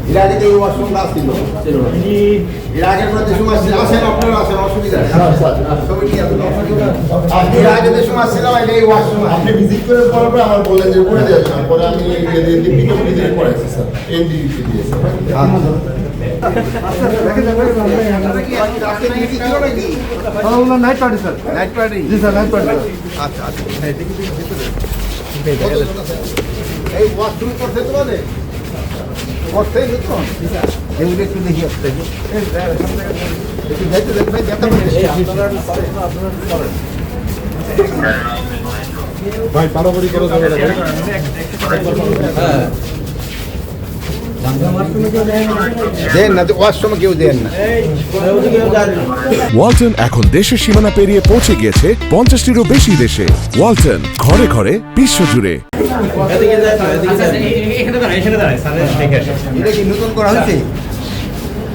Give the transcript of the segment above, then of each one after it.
এর আগে যে ওয়াশরুমটা ছিল এর আগের মধ্যে সময় ছিল আসেন আপনারা আসেন অসুবিধা নেই সবাই কি আছে আপনি এর আগে যে সময় ছিল এই ওয়াশরুম আপনি ভিজিট করে পড়ার পর আমার বললেন যে করে দেওয়ার জন্য পরে আমি লিপিকে ভিজিট করাইছি স্যার এনডিডিতে দিয়েছি night party sir night party জি স্যার নাইট পার্টি আচ্ছা আচ্ছা এই ওয়াশরুম করতে তো মানে করতে তো এগুলো একটু দেখি আসতে একটু যাইতে দেখবে যেতে ভাই পারাপারি করে যাবে হ্যাঁ দেন না তো ওয়াশরুমে কেউ দেন না ওয়ালটন এখন দেশের সীমানা পেরিয়ে পৌঁছে গিয়েছে 50টিরও বেশি দেশে। ওয়ালটন ঘরে ঘরে বিশ্বজুড়ে। এটা কি নতুন করা হয়েছে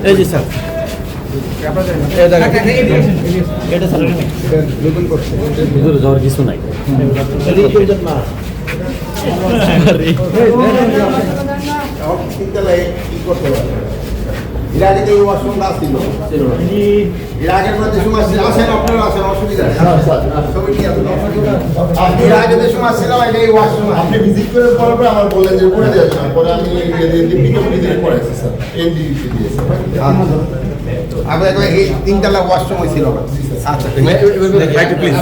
এই জি স্যার নতুন করছে ভিতরে যাওয়ার কিছু নাই তিনতলায় কি করতে পারে এর আগে যে ওয়াশরুমটা ছিল এর আগের মধ্যে সময় ছিল আসেন আপনারা আসেন অসুবিধা নেই সবাই কি আছে আপনি এর আগে যে সময় ছিল এই ওয়াশরুম আপনি ভিজিট করে পড়ার পর আমার বললেন যে করে দেওয়ার জন্য পরে আমি লিপিকে ভিজিট করাইছি স্যার এনডিডিতে দিয়েছি আগে এই তিনতলা ওয়াশরুম ছিল আচ্ছা প্লিজ